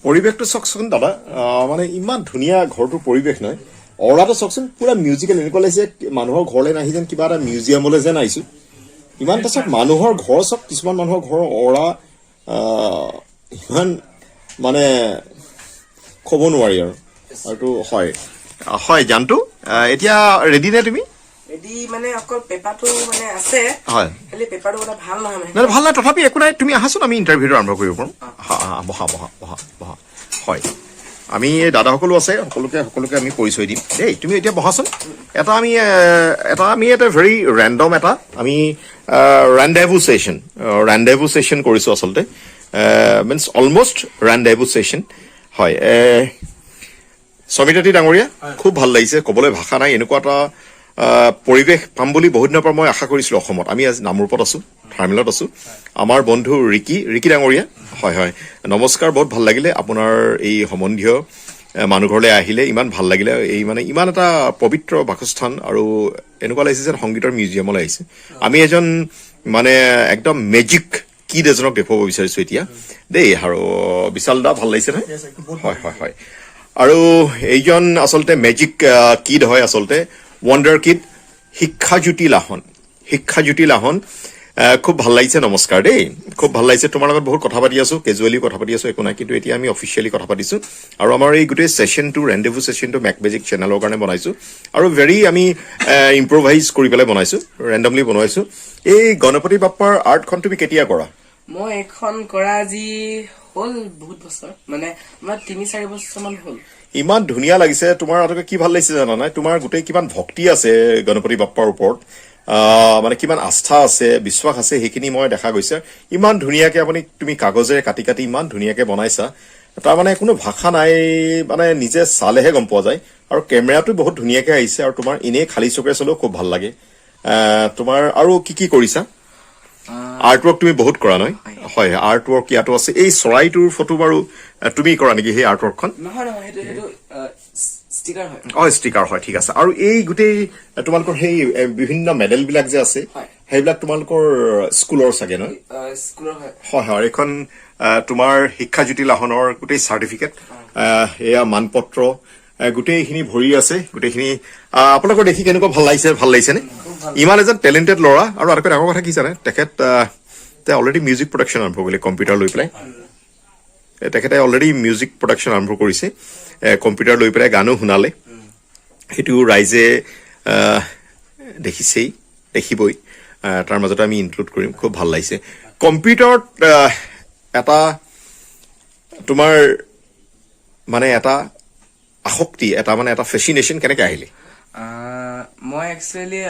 পৰিৱেশটো চাওকচোন দাদা মানে ইমান ধুনীয়া ঘৰটোৰ পৰিৱেশ নহয় অৰাটো চাওকচোন পুৰা মিউজিকেল এনেকুৱা লাগিছে মানুহৰ ঘৰলৈ নাহি যেন কিবা এটা মিউজিয়ামলৈ যেন আহিছো ইমান তাৰপিছত মানুহৰ ঘৰ চাওক কিছুমান মানুহৰ ঘৰৰ অৰা ইমান মানে ক'ব নোৱাৰি আৰু আৰু হয় হয় জানটো এতিয়া ৰেডি নে তুমি ৰেডি মানে অকল পেপাৰটো মানে আছে হয় খালি পেপাৰটো এটা ভাল নহয় মানে নাই ভাল নাই তথাপি একো নাই তুমি আহাচোন আমি ইণ্টাৰভিউটো আৰম্ভ কৰিব পাৰোঁ বহা বহা বহা বহা হয় আমি দাদাসকলো আছে সকলোকে আমি পৰিচয় দিম দেই তুমি এতিয়া বহাচোন এটা আমি এটা ভেৰি ৰেণ্ডম এটা আমি ৰেণ্ডেভু ছেশ্যন কৰিছোঁ আচলতে মিনছ অলমষ্ট ৰেণ্ডেভু ছেশ্যন হয় সমিতাতি ডাঙৰীয়া খুব ভাল লাগিছে ক'বলৈ ভাষা নাই এনেকুৱা এটা পৰিৱেশ পাম বুলি বহুত দিনৰ পৰা মই আশা কৰিছিলোঁ অসমত আমি আজি নামৰূপত আছোঁ থাৰ্মেলত আছোঁ আমাৰ বন্ধু ৰিকি ডাঙৰীয়া হয় হয় নমস্কাৰ বহুত ভাল লাগিলে আপোনাৰ এই সম্বন্ধীয় মানুহ ঘৰলৈ আহিলে ইমান ভাল লাগিলে এই মানে ইমান এটা পবিত্ৰ বাসস্থান আৰু এনেকুৱা লাগিছে যেন সংগীতৰ মিউজিয়ামলৈ আহিছে আমি এজন মানে একদম মেজিক কিড এজনক দেখুৱাব বিচাৰিছোঁ এতিয়া দেই আৰু বিশাল দা ভাল লাগিছে নহয় হয় হয় হয় আৰু এইজন আচলতে মেজিক কিড হয় আচলতে ৱণ্ডাৰ কিড শিক্ষাজ্যোতি লাহন খুব ভাল লাগিছে নমস্কাৰ দেই খুব ভাল লাগিছে তোমাৰ লগত বহুত কথা পাতি আছোঁ কেজুৱেলি কথা পাতি আছোঁ একো নাই কিন্তু এতিয়া আমি অফিচিয়েলি কথা পাতিছোঁ আৰু আমাৰ এই গোটেই ছেশ্যনটো ৰেণ্ডেভু ছেশ্যনটো মেক মেজিক চেনেলৰ কাৰণে বনাইছোঁ আৰু ভেৰি আমি ইম্প্ৰভাইজ কৰি পেলাই বনাইছোঁ ৰেণ্ডমলি বনাইছোঁ এই গণপতি বাপ্পাৰ আৰ্টখন তুমি কেতিয়া কৰা মই এখন কৰা আজি হ'ল বহুত বছৰ মানে আমাৰ 3-4 বছৰমান হ'ল ইমান ধুনীয়া লাগিছে তোমাৰ আটাইতকৈ কি ভাল লাগিছে জানা নাই তোমাৰ গোটেই কিমান ভক্তি আছে গণপতি বাপ্পাৰ ওপৰত মানে কিমান আস্থা আছে বিশ্বাস আছে সেইখিনি মই দেখা গৈছে ইমান ধুনীয়াকে তুমি কাগজেৰে কাটি কাটি ইমান ধুনীয়াকে বনাইছা তাৰ মানে কোনো ভাষা নাই মানে নিজে চালেহে গম পোৱা যায় আৰু কেমেৰাটো বহুত ধুনীয়াকে আহিছে আৰু তোমাৰ এনেই খালী চকুৰে চালেও খুব ভাল লাগে তোমাৰ আৰু কি কৰিছা আৰ্ট ৱৰ্ক তুমি বহুত কৰা নহয় হয় আৰ্ট ৱৰ্ক ইয়াতো আছে এই চৰাইটোৰ ফটো বাৰু তুমি কৰা নেকি সেই আৰ্ট ৱৰ্কখন ষ্টিকাৰ হয় ঠিক আছে আৰু এই গোটেই তোমালোকৰ সেই বিভিন্ন মেডেল বিলাক যে আছে সেইবিলাক তোমালোকৰ স্কুলৰ চাগে নহয় হয় হয় এইখন তোমাৰ শিক্ষাজ্যোতি লাহনৰ গোটেই চাৰ্টিফিকেট এয়া মানপত্ৰ গোটেইখিনি ভৰি আছে গোটেইখিনি আপোনালোকৰ দেখি কেনেকুৱা ভাল লাগিছে নে ইমান এজন টেলেণ্টেড ল'ৰা আৰু আটাইতকৈ ডাঙৰ কথা কি জানে তেখেত অলৰেডি মিউজিক প্ৰডাকশ্যন আৰম্ভ কৰিলে কম্পিউটাৰ লৈ পেলাই তেখেতে অলৰেডি মিউজিক প্ৰডাকশ্যন আৰম্ভ কৰিছে কম্পিউটাৰ লৈ পেলাই গানো শুনালে সেইটো ৰাইজে দেখিবই তাৰ মাজতে আমি ইনক্লুড কৰিম খুব ভাল লাগিছে কম্পিউটাৰত এটা তোমাৰ মানে এটা আসক্তি এটা মানে এটা ফেচিনেশ্যন কেনেকৈ আহিলে মই একচুৱেলি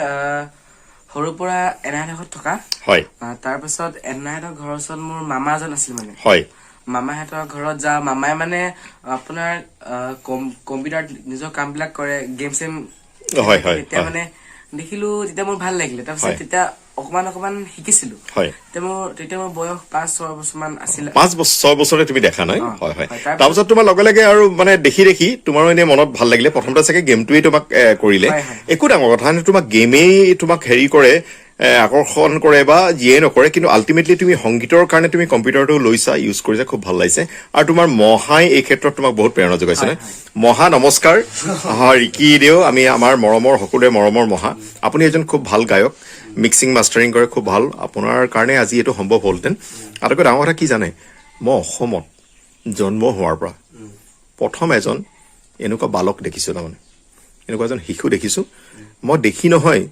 সৰুৰ পৰা এনাইহঁতৰ থকা হয় তাৰপিছত এনাইহঁতৰ ঘৰৰ ওচৰত মোৰ মামা এজন আছিল মানে হয় মামাহঁতৰ ঘৰত যাওঁ মামাই মানে আপোনাৰ কম্পিউটাৰত নিজৰ কামবিলাক কৰে গেম চেম তেতিয়া মানে দেখিলো তেতিয়া মোৰ ভাল লাগিলে তাৰপিছত তেতিয়া অকমান শিকিছিলো তেতিয়া মোৰ বয়স 5-6 বছৰমান আছিল 5-6 বছৰে তুমি দেখা নাই হয় হয় তাৰপিছত তোমাৰ লগে আৰু মানে দেখি তোমাৰো এনে মনত ভাল লাগিলে প্ৰথমতে চাগে গেমটোৱে তোমাক কৰিলে একো ডাঙৰ কথা নাই তোমাক গেমেই তোমাক হেৰি কৰে আকৰ্ষণ কৰে বা যিয়ে নকৰে কিন্তু আল্টিমেটলি তুমি সংগীতৰ কাৰণে তুমি কম্পিউটাৰটো লৈছা ইউজ কৰিছা খুব ভাল লাগিছে আৰু তোমাৰ মহাই এই ক্ষেত্ৰত তোমাক বহুত প্ৰেৰণা যোগাইছে নে মহা নমস্কাৰ ৰিকি দেও আমি আমাৰ মৰমৰ সকলোৰে মৰমৰ মহা আপুনি এজন খুব ভাল গায়ক মিক্সিং মাষ্টাৰিং কৰে খুব ভাল আপোনাৰ কাৰণে আজি এইটো সম্ভৱ হ'লহেঁতেন আটাইতকৈ ডাঙৰ কথা কি জানে মই অসমত জন্ম হোৱাৰ পৰা প্ৰথম এজন এনেকুৱা বালক দেখিছোঁ তাৰমানে এনেকুৱা এজন শিশু দেখিছোঁ মই দেখি নহয়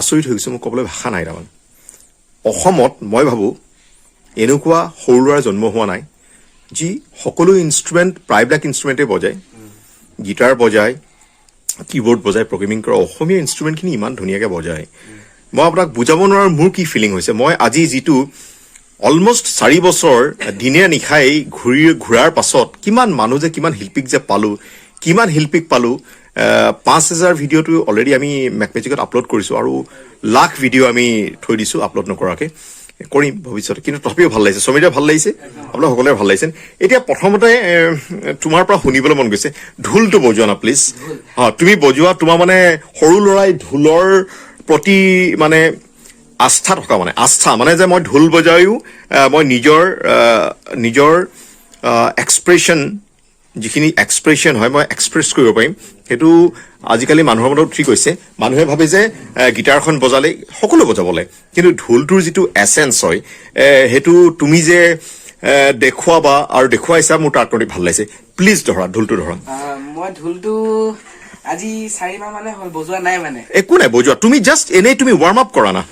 আচৰিত হৈ গৈছোঁ মোক ক'বলৈ ভাষা নাই তাৰমানে অসমত মই ভাবোঁ এনেকুৱা সৰু ল'ৰা জন্ম হোৱা নাই যি সকলো ইনষ্ট্ৰুমেণ্ট প্ৰায়বিলাক ইনষ্ট্ৰুমেণ্টেই বজায় গীটাৰ বজায় কীবৰ্ড বজায় প্ৰগ্ৰেমিং কৰে অসমীয়া ইনষ্ট্ৰুমেণ্টখিনি ইমান ধুনীয়াকৈ বজায় মই আপোনাক বুজাব নোৱাৰোঁ মোৰ কি ফিলিং হৈছে মই আজি যিটো অলমষ্ট 4 বছৰ দিনে নিশাই ঘূৰাৰ পাছত কিমান মানুহ যে কিমান শিল্পীক যে পালোঁ 5,000 ভিডিঅ'টো অলৰেডি আমি মেকমেজিকত আপলোড কৰিছোঁ আৰু লাখ ভিডিঅ' আমি থৈ দিছোঁ আপলোড নকৰাকৈ কৰিম ভৱিষ্যতে কিন্তু তথাপিও ভাল লাগিছে সমিতা ভাল লাগিছে আপোনাৰ সকলোৰে ভাল লাগিছে এতিয়া প্ৰথমতে তোমাৰ পৰা শুনিবলৈ মন গৈছে ঢোলটো বজোৱা না প্লিজ তুমি বজোৱা তোমাৰ মানে সৰু ল'ৰাই ঢোলৰ প্ৰতি মানে আস্থা থকা মানে যে মই ঢোল বজায়ো মই নিজৰ এক্সপ্ৰেছন যিখিনি এক্সপ্ৰেছন হয় মই এক্সপ্ৰেছ কৰিব পাৰিম সেইটো আজিকালি মানুহৰ মনত ঠিক হৈছে মানুহে ভাবে যে গিটাৰখন বজালে সকলো বজাবলে কিন্তু ঢোলটোৰ যিটো এছেন্স হয় সেইটো তুমি যে দেখুৱাবা আৰু দেখুৱাইছা মোৰ তাত কৰি ভাল লাগিছে প্লিজ ধৰা ঢোলটো ধৰা মই ঢোলটো আজি 4 মাহ মানে হল বজোৱা নাই মানে একো নাই বজোৱা তুমি জাষ্ট এনেই তুমি ৱাৰ্ম আপ কৰা না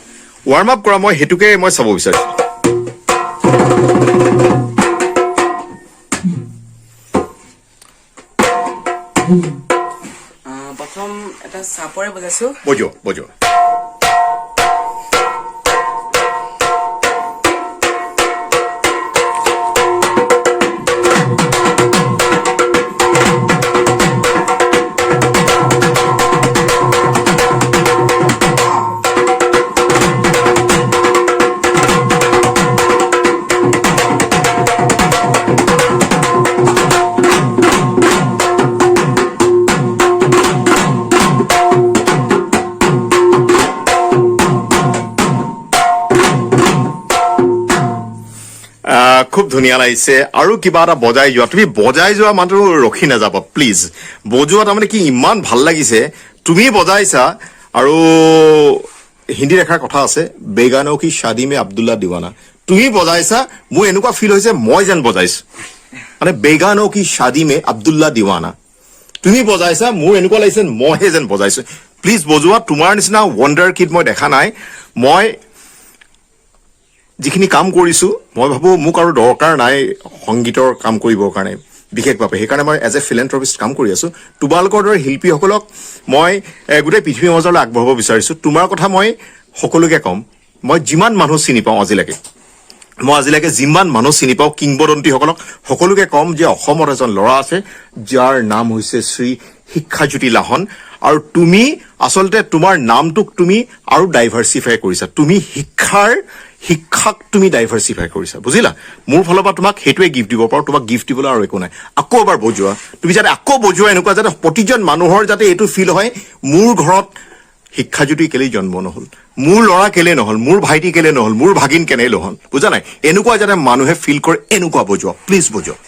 ৱাৰ্ম আপ কৰা মই হেতুকে মই চাব বিচাৰিছো প্ৰথম এটা চাপৰে বজাইছো বজোৱা খুব ধুনীয়া লাগিছে আৰু কিবা এটা বজাই যোৱা তুমি বজাই যোৱা মানুহ ৰখি নাযাবা প্লিজ বজোৱা তাৰমানে কি ইমান ভাল লাগিছে তুমি বজাইছা আৰু হিন্দীত এষাৰ কথা আছে বেগানো কি শাদী মে আব্দুল্লাহ দিৱানা তুমি বজাইছা মোৰ এনেকুৱা ফিল হৈছে মই যেন বজাইছো মানে বেগানো কি শাদী মে আব্দুল্লাহ দিৱানা তুমি বজাইছা মোৰ এনেকুৱা লাগিছে মইহে যেন বজাইছো প্লিজ বজোৱা তোমাৰ নিচিনা ৱণ্ডাৰ কিড মই দেখা নাই মই যিখিনি কাম কৰিছো মই ভাবো মোক আৰু দৰকাৰ নাই সংগীতৰ কাম কৰিবৰ কাৰণে বিশেষভাৱে সেইকাৰণে মই এজ এ ফিলেন্থ্ৰপিষ্ট কাম কৰি আছো তোমালোকৰ দৰে শিল্পীসকলক মই গোটেই পৃথিৱীৰ মাজলৈ আগবঢ়াব বিচাৰিছো তোমাৰ কথা মই সকলোকে কম মই যিমান মানুহ চিনি পাওঁ আজিলৈকে যিমান মানুহ চিনি পাওঁ কিংবদন্তীসকলক সকলোকে কম যে অসমত এজন ল'ৰা আছে যাৰ নাম হৈছে শ্ৰী শিক্ষাজ্যোতি লাহন আৰু তুমি আচলতে তোমাৰ নামটোক তুমি আৰু ডাইভাৰ্চিফাই কৰিছা তুমি শিক্ষাক তুমি ডাইভাৰ্চিফাই কৰিছা বুজিলা মোৰ ফালৰ পৰা তোমাক সেইটোৱে গিফ্ট দিব পাৰো তোমাক গিফ্ট দিবলৈ আৰু একো নাই আকৌ এবাৰ বজোৱা তুমি যাতে আকৌ বজোৱা এনেকুৱা যাতে প্ৰতিজন মানুহৰ যাতে এইটো ফিল হয় মোৰ ঘৰত শিক্ষাজ্যোতি কেলেই জন্ম নহল মোৰ ল'ৰা কেলে নহল মোৰ ভাইটি কেলে নহল মোৰ ভাগিন কেনে নহল বুজা নাই এনেকুৱা যাতে মানুহে ফিল কৰে এনেকুৱা বজোৱা প্লিজ বজোৱা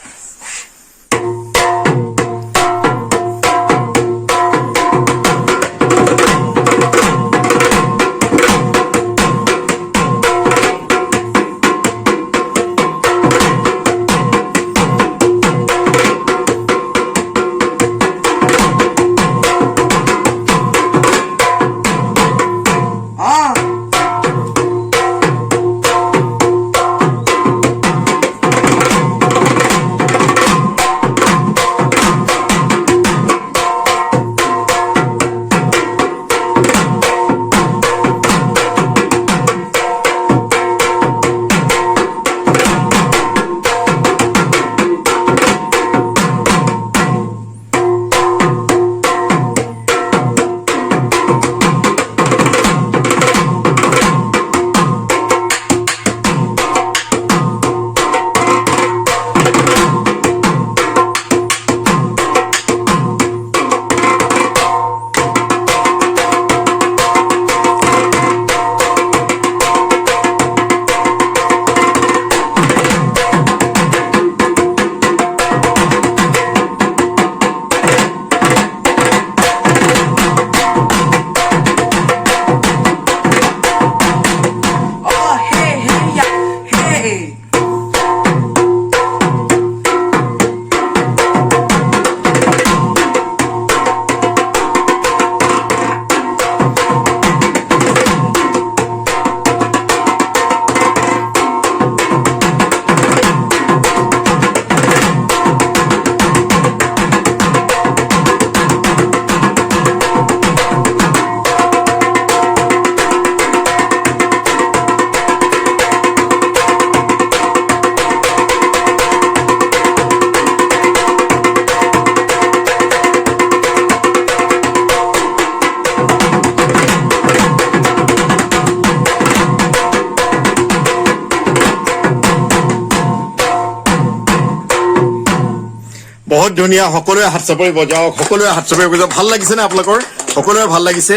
বহুত ধুনীয়া সকলোৱে হাত চাপৰি বজাওক সকলোৱে হাত চাপৰি বজাওক ভাল লাগিছে নে আপোনালোকৰ সকলোৱে ভাল লাগিছে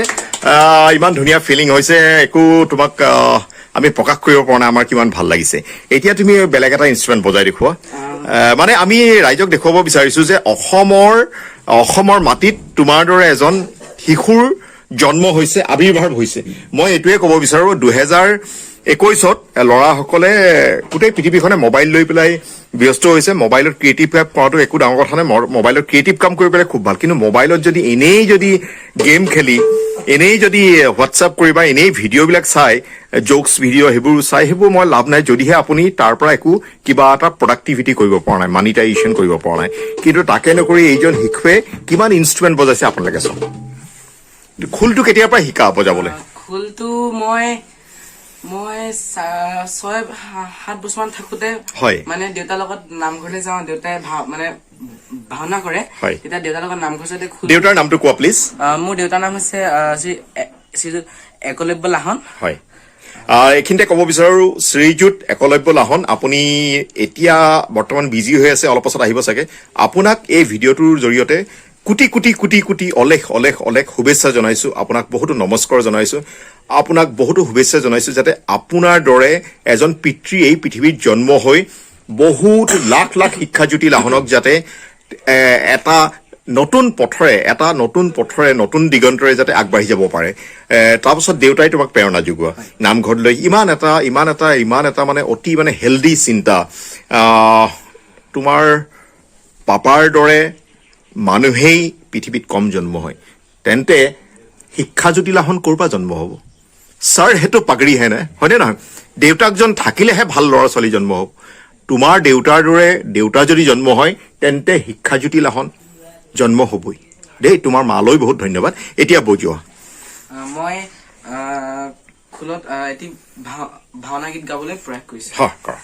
ইমান ধুনীয়া ফিলিং হৈছে একো তোমাক আমি প্ৰকাশ কৰিব পৰা নাই আমাৰ কিমান ভাল লাগিছে এতিয়া তুমি বেলেগ এটা ইনষ্ট্ৰুমেণ্ট বজাই দেখুওৱা মানে আমি ৰাইজক দেখুৱাব বিচাৰিছো যে অসমৰ মাটিত তোমাৰ দৰে এজন শিশুৰ জন্ম হৈছে আবিৰ্ভাৱ হৈছে মই এইটোৱে ক'ব বিচাৰো 2021ত ল'ৰাসকলে গোটেই পৃথিৱীখনে মোবাইল লৈ পেলাই ব্যস্ত হৈছে মোবাইলত ক্ৰিয়েটিভ কাম কৰাটো একো ডাঙৰ কথা নাই মোবাইলত ক্ৰিয়েটিভ কাম কৰি পেলাই খুব ভাল কিন্তু মোবাইলত যদি এনেই যদি গেম খেলি এনেই যদি হোৱাটছআপ কৰি বা এনেই ভিডিঅ'বিলাক চাই জোকছ ভিডিঅ' সেইবোৰ চাই সেইবোৰ মই লাভ নাই যদিহে আপুনি তাৰ পৰা একো কিবা এটা প্ৰডাক্টিভিটি কৰিব পৰা নাই মানিটাইজেশ্যন কৰিব পৰা নাই কিন্তু তাকে নকৰি এইজন শিশুৱে কিমান ইনষ্ট্ৰুমেণ্ট বজাইছে আপোনালোকে চাওক খোলটো কেতিয়াৰ পৰা শিকা বজাবলৈ খোলটো মই 6-7 বছৰমান থাকোতে মানে দেউতাৰ লগত নামঘৰলৈ যাওঁ দেউতাই মানে ভাওনা কৰে তেতিয়া দেউতাৰ লগত নামঘৰ চাইতে দেউতাৰ নামটো কোৱা প্লিজ মোৰ দেউতাৰ নাম হৈছে শ্ৰীযুত একলব্য লাহন হয় এইখিনিতে ক'ব বিচাৰো শ্ৰীযুত একলব্য লাহন আপুনি এতিয়া বৰ্তমান বিজি হৈ আছে অলপ পাছত আহিব চাগে আপোনাক এই ভিডিঅ'টোৰ জৰিয়তে কোটি কোটি কোটি কোটি অলেখ অলেখ অলেখ শুভেচ্ছা জনাইছো আপোনাক বহুতো নমস্কাৰ জনাইছো আপোনাক বহুতো শুভেচ্ছা জনাইছো যাতে আপোনাৰ দৰে এজন পিতৃ এই পৃথিৱীত জন্ম হৈ বহুত লাখ লাখ শিক্ষাজ্যোতি লাহনক যাতে এটা নতুন পথৰে নতুন দিগন্তৰে যাতে আগবাঢ়ি যাব পাৰে তাৰপিছত দেউতাই তোমাক প্ৰেৰণা যোগোৱা নামঘৰলৈ ইমান এটা মানে অতি মানে হেল্ডি চিন্তা তোমাৰ পাপাৰ দৰে মানুহেই পৃথিৱীত কম জন্ম হয় তেন্তে শিক্ষাজ্যোতি লাহন ক'ৰ পৰা জন্ম হ'ব ছাৰ সেইটো পাগৰি হে নাই হয়নে নহয় দেউতাকজন থাকিলেহে ভাল ল'ৰা ছোৱালী জন্ম হ'ব তোমাৰ দেউতাৰ দৰে দেউতা যদি জন্ম হয় তেন্তে শিক্ষাজ্যোতি লাহন জন্ম হ'বই দেই তোমাৰ মালৈ বহুত ধন্যবাদ এতিয়া বজোৱা মই খোলত এটি ভাওনা গীত গাবলৈ প্ৰয়াস কৰিছো হয় কৰা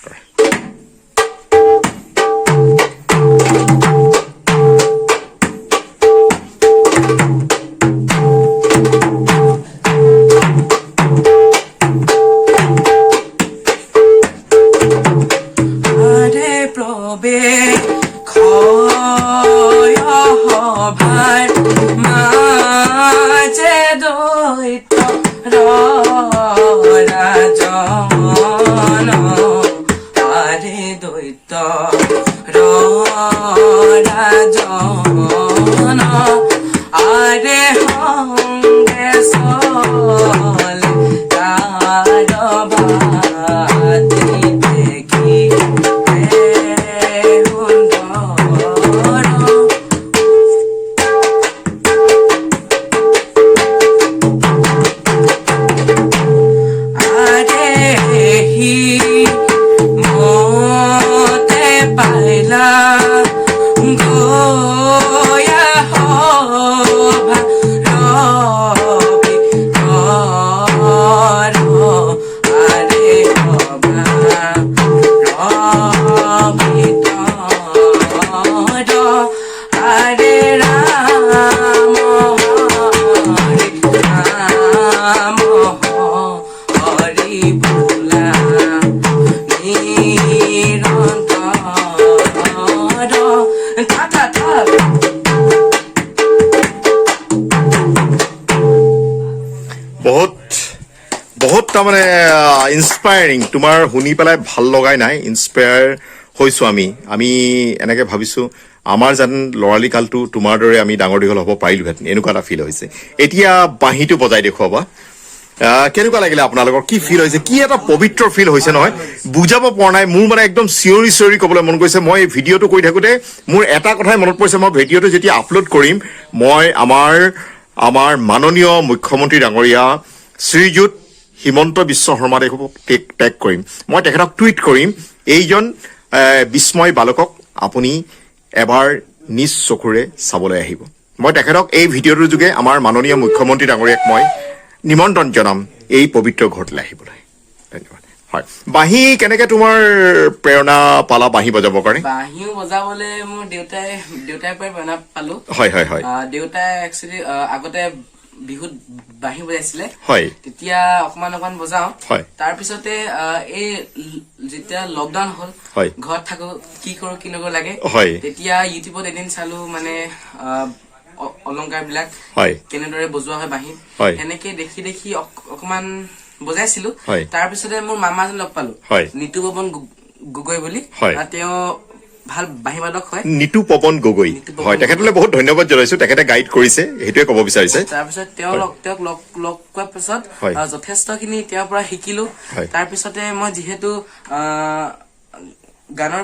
বহুত তাৰমানে ইনস্পায়াৰিং তোমাৰ শুনি পেলাই ভাল লগাই নাই ইনস্পায়াৰ হৈছো আমি এনেকে ভাবিছো আমাৰ যেন লৰালি কালটো তোমাৰ দৰে আমি ডাঙৰ দীঘল হ'ব পাৰিলোহেঁতেন এনেকুৱা এটা ফিল হৈছে এতিয়া বাঁহীটো বজাই দেখুৱাবা কেনেকুৱা লাগিলে আপোনালোকৰ কি ফিল হৈছে কি এটা পবিত্ৰ ফিল হৈছে নহয় বুজাব পৰা নাই মোৰ মানে একদম চিঞৰি ক'বলৈ মন গৈছে মই ভিডিঅ'টো কৰি থাকোতে মোৰ এটা কথাই মনত পৰিছে মই ভিডিঅ'টো যেতিয়া আপলোড কৰিম মই আমাৰ মাননীয় মুখ্যমন্ত্ৰী ডাঙৰীয়া শ্ৰীযুত হিমন্ত বিশ্ব শৰ্মা দেৱক টেগ কৰিম মই তেখেতক টুইট কৰিম এইজন বিস্ময় বালকক আপুনি এবাৰ নিজ চকুৰে চাবলৈ আহিব মই তেখেতক এই ভিডিঅ'টোৰ যোগে আমাৰ মাননীয় মুখ্যমন্ত্ৰী ডাঙৰীয়াক মই নিমন্ত্ৰণ জনাম এই পবিত্ৰ ঘৰলৈ আহিবলৈ ধন্যবাদ হয় বাঁহী কেনেকে তোমাৰ প্ৰেৰণা পালা বাঁহী বজাবৰ কাৰণে বাঁহীও বজাবলৈ মোৰ দেউতাই পৰাই প্ৰেৰণা পালো হয় দেউতাই একচুৱেলি আগতে বিহুত বাঁহী বজাইছিলে তেতিয়া অকমান বজাও তাৰপিছতে এই যেতিয়া লকডাউন হল ঘৰত থাকো কি কৰো কি নকৰো লাগে তেতিয়া ইউটিউবত এদিন চালো মানে অলংকাৰ বিলাক কেনেদৰে বজোৱা হয় বাঁহীত সেনেকে দেখি অকমান বজাইছিলো হয়। তাৰ পিছতে মোৰ মামা এজন লগ পালো হয়। নিতু পৱন গগৈ বুলি হয়। তেওঁ ভাল বাঁহী বাদক হয় নিতু পৱন গগৈ নিতু পৱন হয় তেখেতলৈ বহুত ধন্যবাদ জনাইছো তেখেতে গাইড কৰিছে সেইটোৱে ক'ব বিচাৰিছে তাৰপিছত তেওঁক লগ পোৱাৰ পিছত হয়। যথেষ্টখিনি তেওঁৰ পৰা শিকিলো হয়। তাৰপিছতে মই যিহেতু গানৰ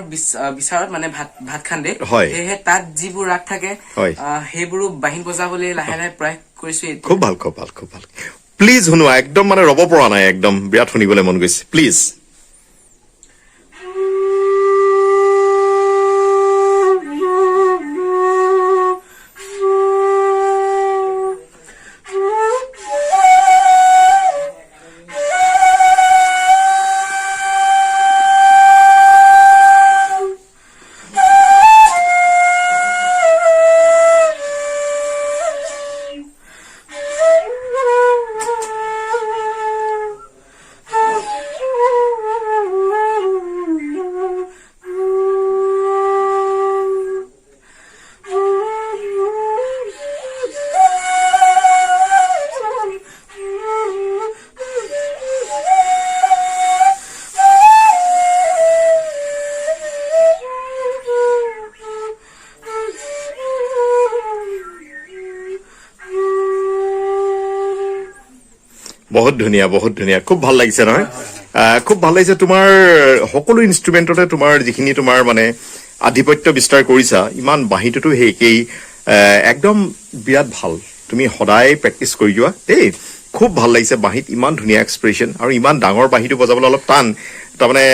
বিচাৰত মানে ভাত খান্দে হয়। সেয়েহে তাত যিবোৰ ৰাগ থাকে হয়। সেইবোৰো বাঁহীত বজাবলৈ লাহে লাহে প্ৰয়াস কৰিছো এতিয়া। খুব ভাল খুব ভাল খুব ভাল প্লিজ শুনোৱা একদম মানে ৰ'ব পৰা নাই একদম বিৰাট শুনিবলৈ মন গৈছে প্লিজ বহুত ধুনীয়া খুব ভাল লাগিছে নহয় খুব ভাল লাগিছে তোমাৰ সকলো ইনষ্ট্ৰুমেণ্টতে তোমাৰ যিখিনি তোমাৰ মানে আধিপত্য বিস্তাৰ কৰিছা ইমান বাঁহীটোতো সেই একেই একদম বিৰাট ভাল তুমি সদায় প্ৰেক্টিচ কৰি যোৱা দেই খুব ভাল লাগিছে বাঁহীত ইমান ধুনীয়া এক্সপ্ৰেছন আৰু ইমান ডাঙৰ বাঁহীটো বজাবলৈ অলপ টান তাৰমানে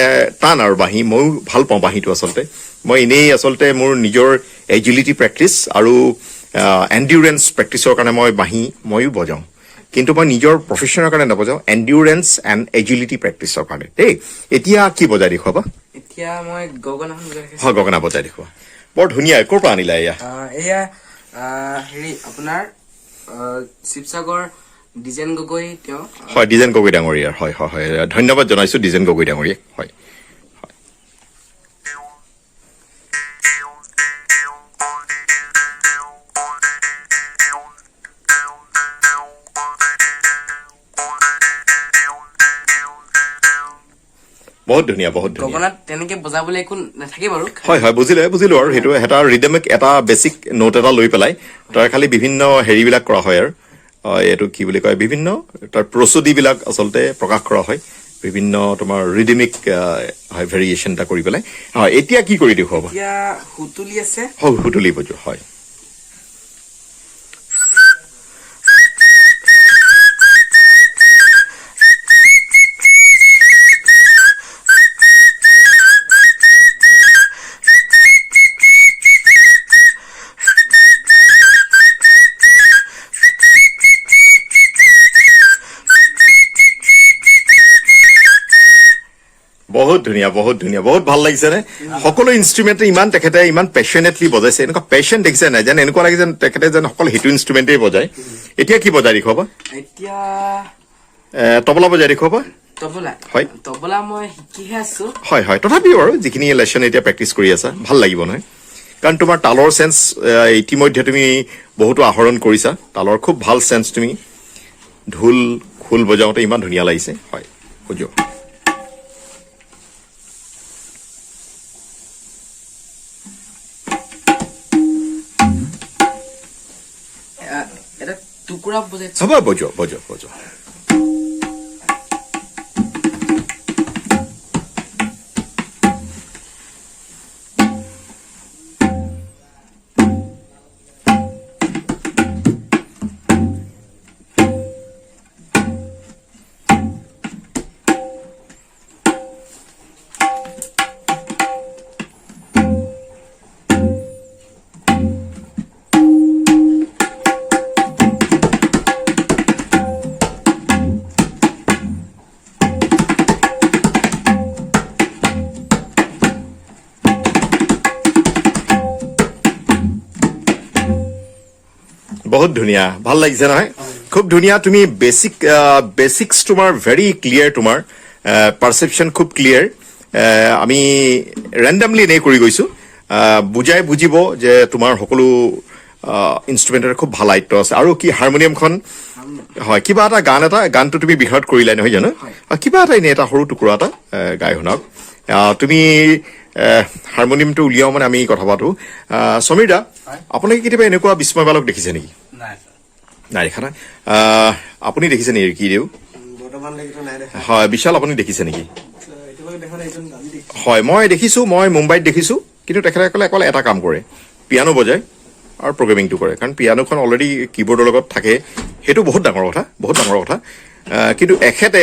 টান আৰু বাঁহী ময়ো ভাল পাওঁ বাঁহীটো আচলতে মই এনেই আচলতে মোৰ নিজৰ এজিলিটি প্ৰেক্টিচ আৰু এণ্ডিউৰেঞ্চ প্ৰেক্টিচৰ কাৰণে মই বাঁহী ময়ো বজাওঁ কিন্তু মই নিজৰ প্ৰফেশ্যনৰ কাৰণে নবজাওঁ এণ্ডিউৰেঞ্চ এণ্ড এজিলিটি প্ৰেক্টিচৰ কাৰণে দেই এতিয়া কি বজাই দেখুৱাবা এতিয়া মই গগনা হয় গগনা বজাই দেখুৱা বৰ ধুনীয়া ক'ৰ পৰা আনিলা এয়া এয়া হেৰি আপোনাৰ শিৱসাগৰ ডিজেন গগৈ তেওঁ হয় ডিজেন গগৈ ডাঙৰীয়াৰ হয় হয় হয় ধন্যবাদ জনাইছো ডিজেন গগৈ ডাঙৰীয়াক হয় বহুত ধুনীয়া গগনাত তেনেকে বজাবলৈ একো নাথাকে বাৰু হয় হয় বুজিলো আৰু সেইটো এটা ৰিডমিক এটা বেছিক নোট এটা লৈ পেলাই তাৰ খালি বিভিন্ন হেৰিবিলাক কৰা হয় আৰু এইটো কি বুলি কয় বিভিন্ন তাৰ প্ৰচুডিবিলাক আচলতে প্ৰকাশ কৰা হয় বিভিন্ন তোমাৰ ৰিডমিক হয় ভেৰিয়েশ্যন এটা কৰি পেলাই হয় এতিয়া কি কৰি দেখুৱাব এতিয়া হুতুলি আছে হয় হুতুলি বজোৱা হয় বহুত ধুনীয়া বহুত ভাল লাগিছে নে সকলো ইনষ্ট্ৰুমেণ্টে ইমান তেখেতে ইমান পেশ্যনেটলি বজাইছে এনেকুৱা পেশ্যন দেখিছে নাই যেন এনেকুৱা লাগে যেন তেখেতে যেন সকলো সেইটো ইনষ্ট্ৰুমেণ্টেই বজায় এতিয়া কি বজাই দেখুৱাবা এতিয়া তবলা বজাই দেখুৱাবা তবলা হয় তবলা মই শিকিহে আছো হয় হয় তথাপিও আৰু যিখিনি লেচন এতিয়া প্ৰেক্টিচ কৰি আছা ভাল লাগিব নহয় কাৰণ তোমাৰ তালৰ চেন্স ইতিমধ্যে তুমি বহুতো আহৰণ কৰিছা তালৰ খুব ভাল চেন্স তুমি ঢোল খোল বজাওঁতে ইমান ধুনীয়া লাগিছে হয় বুজো এটা টুকুৰা বজাইছো হ'ব বজোৱা বহুত ধুনীয়া ভাল লাগিছে নহয় খুব ধুনীয়া তুমি বেসিক্স তোমাৰ ভেৰি ক্লিয়াৰ তোমাৰ পাৰসেপশন খুব ক্লিয়াৰ আমি ৰেন্ডমলি নে কৰি গৈছো বুজাই বুজিব যে তোমাৰ সকলো ইনষ্ট্ৰুমেণ্টৰ খুব ভাল আয়ত্ব আছে আৰু কি হাৰমনিয়ামখন হয় কিবা এটা গানটো তুমি বিহত কৰিলা নহয় জানো কিবা এটা এনে এটা সৰু টুকুৰা এটা গাই শুনাওক তুমি হাৰমনিয়ামটো উলিয়াও মানে আমি কথা পাতো সমীৰ দা আপোনালোকে কেতিয়াবা এনেকুৱা বিস্ময় বালক দেখিছে নেকি নাই দেখা নাই আপুনি দেখিছে নেকি কি দেউ হয় বিশাল আপুনি দেখিছে নেকি হয় মই দেখিছো মই মুম্বাইত দেখিছো কিন্তু তেখেতসকলে অকল এটা কাম কৰে পিয়ানো বজায় আৰু প্ৰগ্ৰেমিংটো কৰে কাৰণ পিয়ানোখন অলৰেডি কীবৰ্ডৰ লগত থাকে সেইটো বহুত ডাঙৰ কথা কিন্তু এখেতে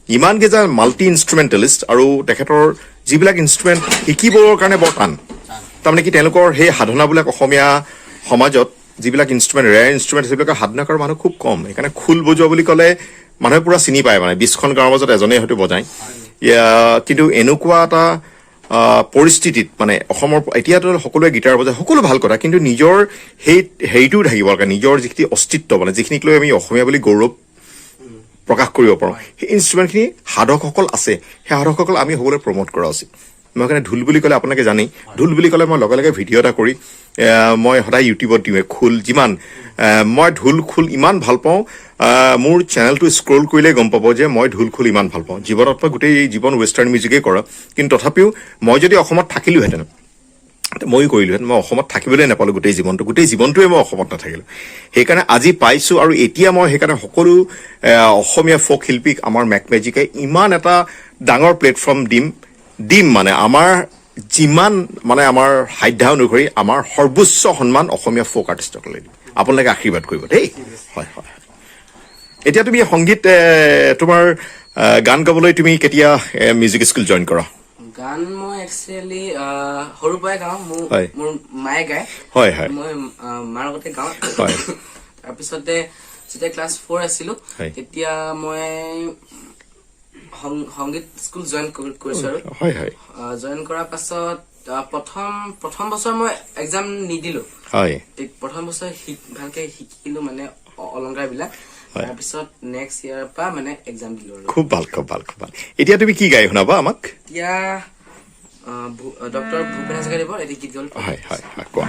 ইমানকেইজন মাল্টি ইনষ্ট্ৰুমেণ্টেলিষ্ট আৰু তেখেতৰ যিবিলাক ইনষ্ট্ৰুমেণ্ট শিকিবৰ কাৰণে বৰ টান তাৰমানে কি তেওঁলোকৰ সেই সাধনাবিলাক অসমীয়া সমাজত যিবিলাক ইনষ্ট্ৰুমেণ্ট ৰেয়াৰ ইনষ্ট্ৰুমেণ্ট সেইবিলাকৰ সাধনা কৰা মানুহ খুব কম সেইকাৰণে খোল বজোৱা বুলি ক'লে মানুহে পুৰা চিনি পায় মানে 20খন গাঁৱৰ মাজত এজনে হয়তো বজায় কিন্তু এনেকুৱা এটা পৰিস্থিতিত মানে অসমৰ এতিয়াতো সকলোৱে গীটাৰ বজায় সকলো ভাল কথা কিন্তু নিজৰ সেই হেৰিটোও থাকিব লাগে নিজৰ যিখিনি অস্তিত্ব মানে যিখিনিক লৈ আমি অসমীয়া বুলি গৌৰৱ প্ৰকাশ কৰিব পাৰোঁ সেই ইনষ্ট্ৰুমেণ্টখিনি সাধকসকল আছে সেই সাধকসকল আমি সকলোৱে প্ৰমোট কৰা উচিত মই কাৰণে ঢোল বুলি ক'লে আপোনালোকে জানেই ঢোল বুলি ক'লে মই লগে লগে ভিডিঅ' এটা কৰি মই সদায় ইউটিউবত দিওঁ খোল যিমান মই ঢোল খোল ইমান ভাল পাওঁ মোৰ চেনেলটো স্ক্ৰল কৰিলে গম পাব যে মই ঢোল খোল ইমান ভাল পাওঁ জীৱনত মই গোটেই জীৱন ৱেষ্টাৰ্ণ মিউজিকেই কৰা কিন্তু তথাপিও মই যদি অসমত থাকিলোহেঁতেন ময়ো কৰিলোহেঁতেন মই অসমত থাকিবলৈ নাপালোঁ গোটেই জীৱনটোৱে মই অসমত নাথাকিলোঁ সেইকাৰণে আজি পাইছোঁ আৰু এতিয়া মই সেইকাৰণে সকলো অসমীয়া ফ'ক শিল্পীক আমাৰ মেকমেজিকে ইমান এটা ডাঙৰ প্লেটফৰ্ম দিম মানে আমাৰ যিমান মানে আমাৰ সাধ্য অনুসৰি আমাৰ সৰ্বোচ্চ সন্মান অসমীয়া ফ'ক আৰ্টিষ্টসকলে দিম আপোনালোকে আশীৰ্বাদ কৰিব দেই হয় এতিয়া তুমি সংগীত তোমাৰ গান গাবলৈ তুমি কেতিয়া মিউজিক স্কুল জইন কৰা গান মই একচুৱেলি সৰুৰ পৰাই গাওঁ মোৰ মায়ে গায় মই মাৰ লগতে গাওঁ তাৰপিছতে যেতিয়া ক্লাছ 4 আছিলো তেতিয়া মই সংগীত স্কুল জইন কৰিছো আৰু জইন কৰাৰ পাছত প্ৰথম বছৰ মই এক্সাম নিদিলো প্ৰথম বছৰ ভালকে শিকিলো মানে অলংকাৰ বিলাক তাৰপিছত নেক্সট ইয়াৰ পৰা মানে এক্সাম দিলো খুব ভাল এতিয়া তুমি কি গাই শুনাবা আমাক এতিয়া ডক্টৰ ভূপেন হাজৰিকাদেৱৰ এটি গীত গালো কোৱা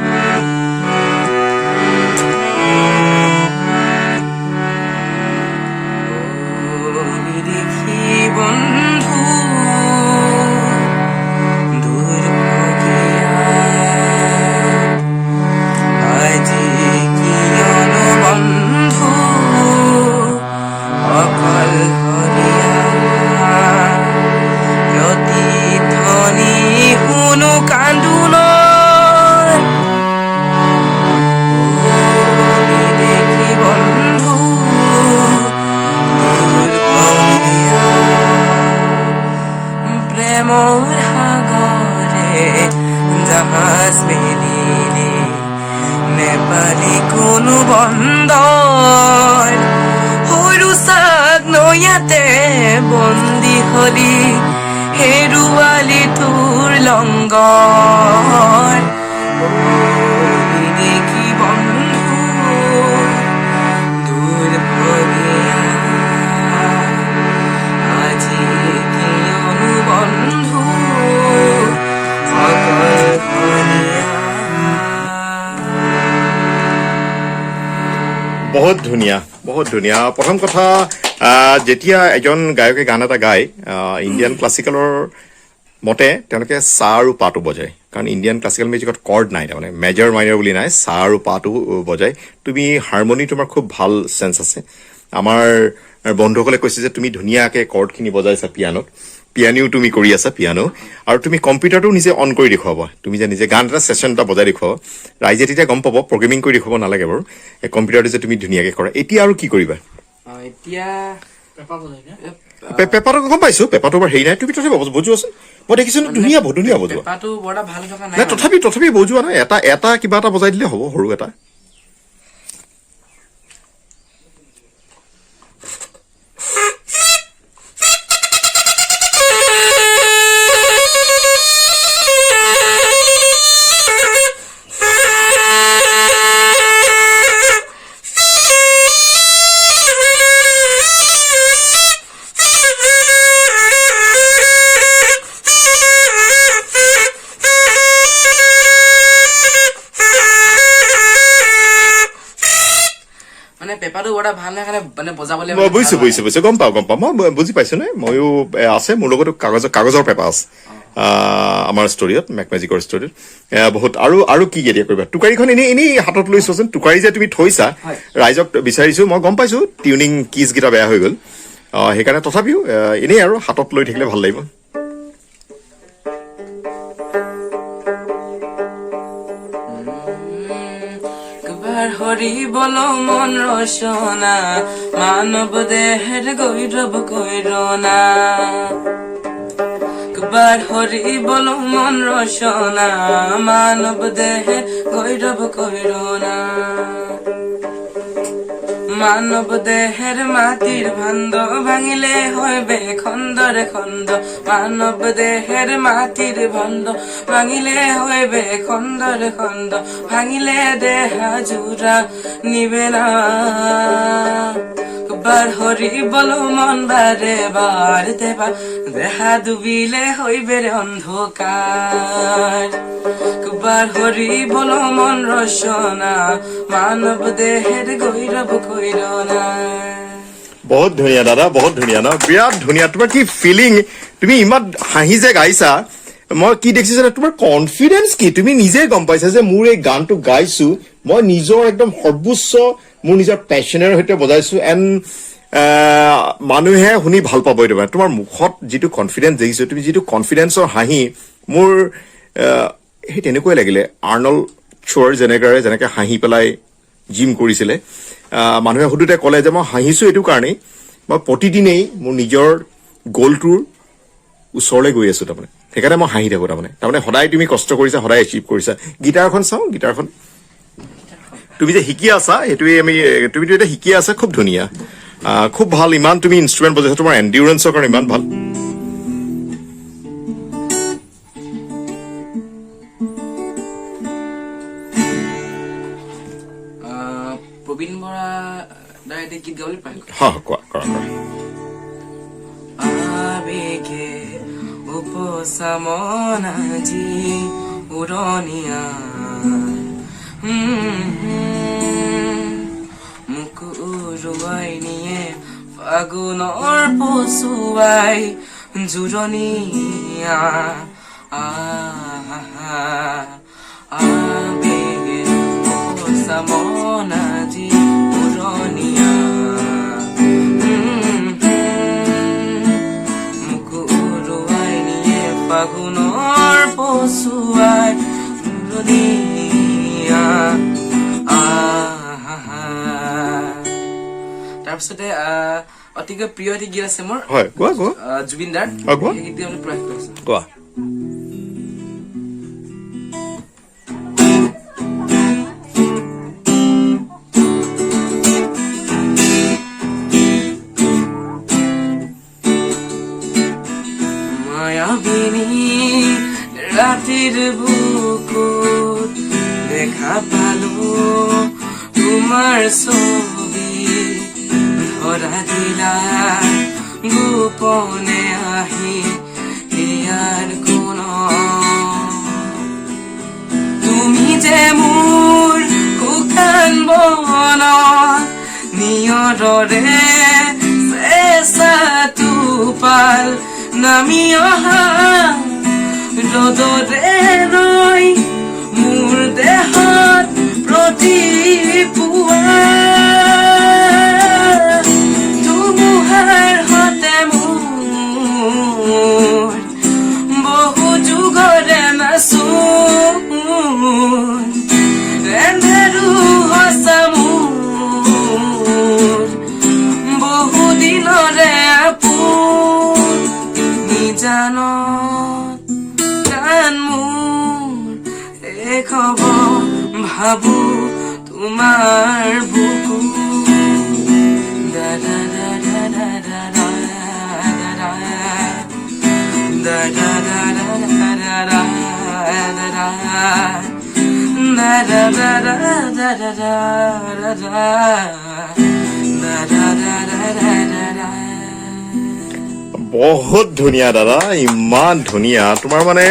বন্দী হলি হেৰুৱালি তোৰ লংগৰ দেখি বন্ধু দূৰ ভগিয়া আজি কিয়নো বন্ধু বহুত ধুনীয়া প্ৰথম কথা যেতিয়া এজন গায়কে গান এটা গায় ইণ্ডিয়ান ক্লাছিকেলৰ মতে তেওঁলোকে সা আৰু পাটো বজায় কাৰণ ইণ্ডিয়ান ক্লাছিকেল মিউজিকত কৰ্ড নাই তাৰমানে মেজৰ মাইনৰ বুলি নাই সা আৰু পাটো বজায় তুমি হাৰমনি তোমাৰ খুব ভাল চেন্স আছে আমাৰ বন্ধুসকলে কৈছে যে তুমি ধুনীয়াকে কৰ্ডখিনি বজাইছা পিয়ানোও তুমি কৰি আছা পিয়ানো আৰু তুমি কম্পিউটাৰটো নিজে অন কৰি দেখুৱাবা তুমি যে নিজে গান এটা ছেশ্যন এটা বজাই দেখুৱাবা ৰাইজে তেতিয়া গম পাব প্ৰগ্ৰেমিং কৰি দেখুৱাব নালাগে বাৰু এই কম্পিউটাৰটো যে তুমি ধুনীয়াকে কৰা এতিয়া আৰু কি কৰিবা এতিয়া পেপাৰটো গম পাইছো পেপাৰটো বাৰু হেৰি নাই তুমি তথাপি বজোৱাচোন মই দেখিছো ধুনীয়া বজোৱা নাই তথাপি বজোৱা নাই এটা কিবা এটা বজাই দিলে হ'ব সৰু এটা মানে পেপাৰটো বৰ এটা ভাল নহয় কাৰণে মানে বজাবলৈ মই বুজিছো গম পাওঁ মই বুজি পাইছো নে ময়ো আছে মোৰ লগতো কাগজৰ পেপাৰ আছে আমাৰ ষ্টৰিয়ত মেকমেজিকৰ ষ্টৰিয়ত বহুত আৰু কি এতিয়া কৰিবা টুকাৰীখন এনেই হাতত লৈছোচোন টুকাৰী যে তুমি থৈছা ৰাইজক বিচাৰিছো মই গম পাইছো টিউনিং কিজ কেইটা বেয়া হৈ গ'ল সেইকাৰণে তথাপিও এনেই আৰু হাতত লৈ থাকিলে ভাল লাগিব হৰি বল মন ৰচনা মানৱ দেহেৰ গৈৰৱ কৈৰনা কবাৰ হৰি বল মন ৰচনা মানৱ দেহেৰ গৈৰৱ কৈৰনা মানৱ দেহেৰ মাটিৰ ভাণ্ড ভাঙিলে হইবে খণ্ডৰে খণ্ড মানৱ দেহের মাটির ভাণ্ড ভাঙিলে হইবে খণ্ডরে খণ্ড ভাঙিলে দেহা জোড়া নিবে না বার হরি বল মন বারে বার দেবা দেহা ডুবিলে হইবে রে অন্ধকার বার হরি বল মন রচনা মানৱ দেহেৰ গৈৰৱ কৈৰনা বহুত ধুনীয়া দাদা বহুত ধুনীয়া ন বিৰাট ধুনীয়া তোমাৰ কি ফিলিং তুমি ইমান হাঁহি যে গাইছা মই কি দেখিছো তোমাৰ কনফিডেন্স কি তুমি নিজে গম পাইছা যে মোৰ এই গানটো গাইছো মই নিজৰ একদম সৰ্বোচ্চ মোৰ নিজৰ পেশনেৰ সৈতে বজাইছো এণ্ড মানুহে শুনি ভাল পাব এইটো তোমাৰ মুখত যিটো কনফিডেন্স দেখিছো তুমি যিটো কনফিডেন্সৰ হাঁহি মোৰ সেই তেনেকুৱাই লাগিলে আৰ্নল্ড শ্বাৱাৰ্জেনেগাৰে যেনেকে হাঁহি পেলাই জিম কৰিছিলে মানুহে সুধোতে ক'লে যে মই হাঁহিছো এইটো কাৰণেই মই প্ৰতিদিনেই মোৰ নিজৰ গ'লটোৰ ওচৰলৈ গৈ আছো তাৰমানে সেইকাৰণে মই হাঁহি থাকো তাৰমানে সদায় তুমি কষ্ট কৰিছা সদায় এচিভ কৰিছা গিটাৰখন চাওঁ গিটাৰখন তুমি যে শিকি আছা সেইটোৱে তুমিতো এতিয়া শিকি আছা খুব ধুনীয়া খুব ভাল ইমান তুমি ইনষ্ট্ৰুমেণ্ট বজাইছা তোমাৰ এণ্ডিউৰেঞ্চৰ কাৰণে ইমান ভাল প্ৰবীণ বৰা দাই গীত গাবলৈ পায় কোৱা আবেগে উপচামনাজি উৰণীয়া মোক উৰুৱাই নিয়ে ফাগুনৰ পচুৱাই জোৰণীয়া আবেগে উপচামনাজি উৰণীয়া ফাগুনৰ পচুৱাই তাৰপিছতে অতিকৈ প্ৰিয় এটি গীত আছে মোৰ জুবিন দাৰ সেই গীতটি আমি প্ৰয়াস কৰিছো কোৱা ৰাতেৰ বুকুত দেখা পালো তোমাৰ ছবি ধৰা দিলা গোপনে আহি ইয়াৰ কোন তুমি যে মোৰ শুকান বন নিয়ৰৰে চেঁচা টোপাল নামি অহা ৰ'দৰে ৰৈ মোৰ দেহত প্ৰতিপুৱা ধুমুহাৰ হতে মোৰ বহু যুগৰে নাচোন এন্ধেৰু সঁচা মোৰ বহু দিনৰে আপোন নিজানত গান মোৰ এক হ'ব ভাবো তোমাৰ বুকু দাদা দাদা দাদা দাদা বহুত ধুনীয়া দাদা ইমান ধুনীয়া তোমাৰ মানে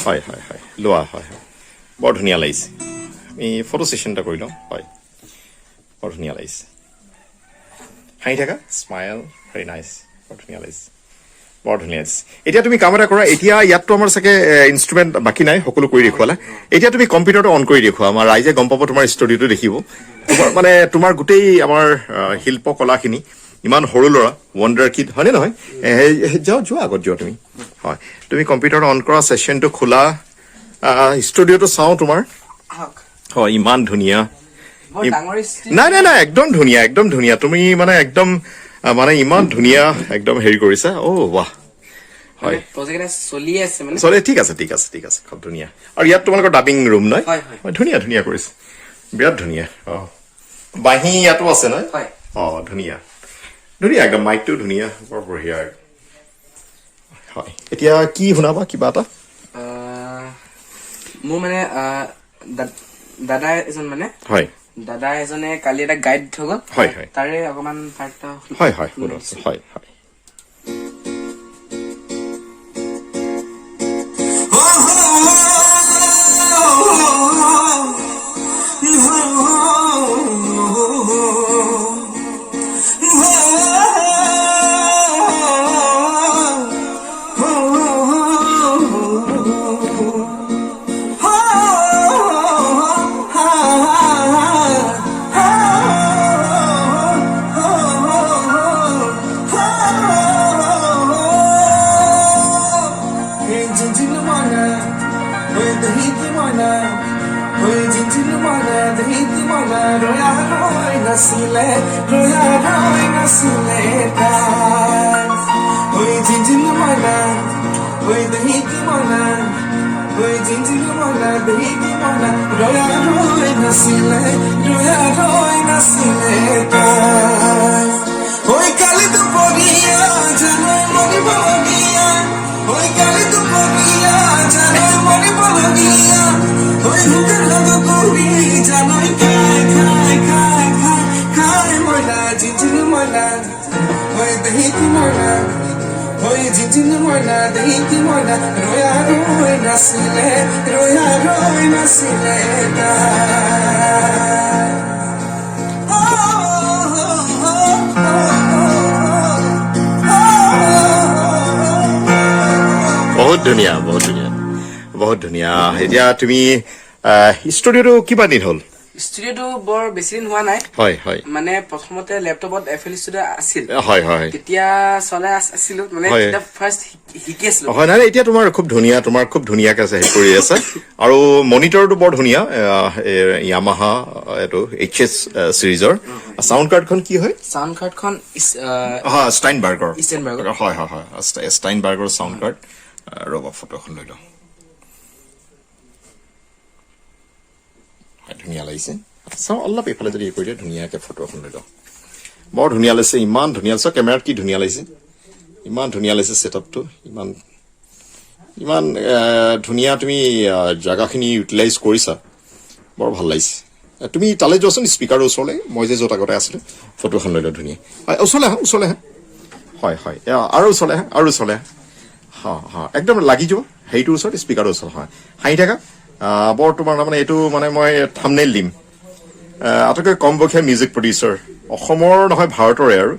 হয় লোৱা হয় বৰ ধুনীয়া লাগিছে আমি ফটো ছেশ্যন এটা কৰি লওঁ হয় বৰ ধুনীয়া লাগিছে হাঁহি থাকা স্মাইল ভেৰি নাইচ বৰ ধুনীয়া লাগিছে বৰ ধুনীয়া আছে এতিয়া তুমি কাম এটা কৰা এতিয়া ইয়াততো আমাৰ চাগে ইনষ্ট্ৰুমেণ্ট বাকী নাই সকলো কৰি দেখুৱালা এতিয়া তুমি কম্পিউটাৰটো অন কৰি দেখুৱা আমাৰ ৰাইজে গম পাব তোমাৰ ষ্টুডিঅ'টো দেখিব তোমাৰ মানে তোমাৰ গোটেই আমাৰ শিল্প কলাখিনি ইমান সৰু ল'ৰা ৱণ্ডাৰ কিড হয়নে নহয় যোৱা আগত যোৱা তুমি হয় তুমি কম্পিউটাৰটো অন কৰা ছেশ্যনটো খোলা ষ্টুডিঅ'টো চাওঁ তোমাৰ হয় ইমান ধুনীয়া নাই নাই নাই একদম ধুনীয়া তুমি মানে একদম মানে ইমান ধুনীয়া একদম হেৰি কৰিছা বাহ হয় চলে ঠিক আছে খুব ধুনীয়া আৰু ইয়াত তোমালোকৰ ডাবিং ৰুম নহয় ধুনীয়া কৰিছে বিৰাট ধুনীয়া বাঁহী ইয়াতো আছে নহয় ধুনীয়া একদম মাইকটো ধুনীয়া বৰ বঢ়িয়া হয় এতিয়া কি শুনাবা কিবা এটা মোৰ মানে দাদা এজন মানে হয় দাদা এজনে কালি এটা গাইড থৈ গ'ল তাৰে অকমান বাৰ্তা হয় বহুত ধুনীয়া এতিয়া তুমি ষ্টুডিঅ'টো কিমান দিন হ'ল ষ্টুডিঅ'টো বৰ বেছি দিন হোৱা নাই হয় মানে প্ৰথমতে লেপটপত FL ষ্টুডিঅ' আছিল হয় তেতিয়া চলাই আছিলো মানে ফাৰ্ষ্ট শিকি আছিলো হয় নাই এতিয়া তোমাৰ খুব ধুনীয়াকে হেৰি কৰি আছে আৰু মনিটৰটো বৰ ধুনীয়া ইয়ামাহা এইটো HS চিৰিজৰ সাউণ্ড কাৰ্ডখন কি হয় সাউণ্ড কাৰ্ডখন ষ্টাইনবাৰ্গৰ হয় ষ্টাইনবাৰ্গৰ সাউণ্ড কাৰ্ড ৰ'বা ফটো এখন লৈ লওঁ ধুনীয়া লাগিছে চাওঁ অলপ এইফালে যদি কৰি দিয়ে ধুনীয়াকে ফটো এখন লৈ লওঁ বৰ ধুনীয়া লাগিছে ইমান ধুনীয়া লাগিছে কেমেৰাত কি ধুনীয়া লাগিছে ইমান ধুনীয়া লাগিছে ছেটআপটো ইমান ধুনীয়া তুমি জাগাখিনি ইউটিলাইজ কৰিছা বৰ ভাল লাগিছে তুমি তালৈ যোৱাচোন স্পীকাৰৰ ওচৰলৈ মই যে য'ত আগতে আছিলোঁ ফটো এখন লৈ লওঁ ধুনীয়া হয় ওচৰলৈ আহা হয় আৰু ওচৰলৈ আহা একদম লাগি যোৱা হেৰিটোৰ ওচৰত স্পীকাৰৰ ওচৰত হয় হাঁহি থাকা বৰ তোমাৰ মানে এইটো মানে মই থাম্বনেইল দিম আটাইতকৈ কম বয়সীয়া মিউজিক প্ৰডিউচাৰ অসমৰ নহয় ভাৰতৰে আৰু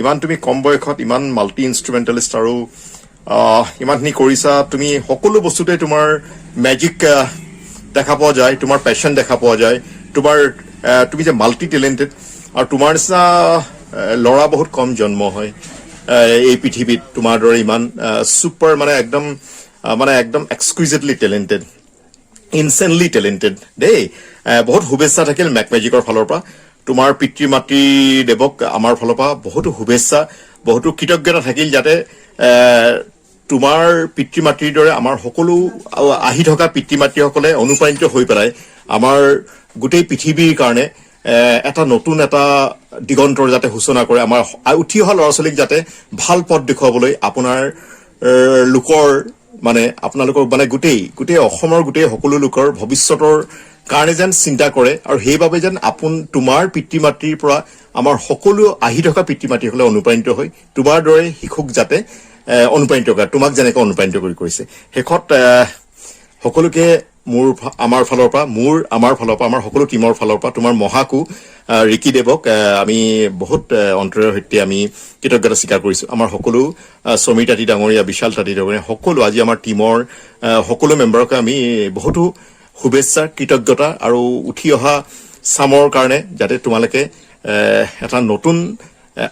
ইমান তুমি কম বয়সত ইমান মাল্টি ইনষ্ট্ৰুমেণ্টেলিষ্ট আৰু ইমানখিনি কৰিছা তুমি সকলো বস্তুতে তোমাৰ মেজিক দেখা পোৱা যায় তোমাৰ পেশ্যন দেখা পোৱা যায় তোমাৰ তুমি যে মাল্টি টেলেণ্টেড আৰু তোমাৰ নিচিনা ল'ৰা বহুত কম জন্ম হয় এই পৃথিৱীত তোমাৰ দৰে ইমান ছুপাৰ মানে একদম এক্সকুইজিটলি টেলেণ্টেড ইনচেনলি টেলেণ্টেড দেই বহুত শুভেচ্ছা থাকিল মেকমেজিকৰ ফালৰ পৰা তোমাৰ পিতৃ মাতৃ দেৱক আমাৰ ফালৰ পৰা বহুতো শুভেচ্ছা বহুতো কৃতজ্ঞতা থাকিল যাতে তোমাৰ পিতৃ মাতৃৰ দৰে আমাৰ সকলো আহি থকা পিতৃ মাতৃসকলে অনুপ্ৰাণিত হৈ পেলাই আমাৰ গোটেই পৃথিৱীৰ কাৰণে এটা নতুন এটা দিগন্তৰ যাতে সূচনা কৰে আমাৰ উঠি অহা ল'ৰা ছোৱালীক যাতে ভাল পথ দেখুৱাবলৈ আপোনাৰ লোকৰ মানে আপোনালোকৰ মানে গোটেই অসমৰ গোটেই সকলো লোকৰ ভৱিষ্যতৰ কাৰণে যেন চিন্তা কৰে আৰু সেইবাবে যেন তোমাৰ পিতৃ মাতৃৰ পৰা আমাৰ সকলো আহি থকা পিতৃ মাতৃসকলে অনুপ্ৰাণিত হৈ তোমাৰ দৰে শিশুক যাতে অনুপ্ৰাণিত কৰে তোমাক যেনেকৈ অনুপ্ৰাণিত কৰিছে শেষত সকলোকে আমাৰ ফালৰ পৰা আমাৰ সকলো টীমৰ ফালৰ পৰা তোমাৰ মহাকো ৰিকি দেৱক আমি বহুত অন্তৰৰ সৈতে আমি কৃতজ্ঞতা স্বীকাৰ কৰিছো আমাৰ সকলো সমীৰ তাঁতী ডাঙৰীয়া বিশাল তাঁতী ডাঙৰীয়া সকলো আজি আমাৰ টীমৰ সকলো মেম্বাৰকে আমি বহুতো শুভেচ্ছা কৃতজ্ঞতা আৰু উঠি অহা চামৰ কাৰণে যাতে তোমালোকে এটা নতুন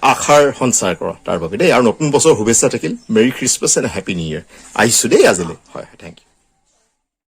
আশাৰ সঞ্চাৰ কৰা তাৰ বাবে দেই আৰু নতুন বছৰ শুভেচ্ছা থাকিল merry Christmas and happy new year আহিছো দেই আজিলৈ হয় থেংক ইউ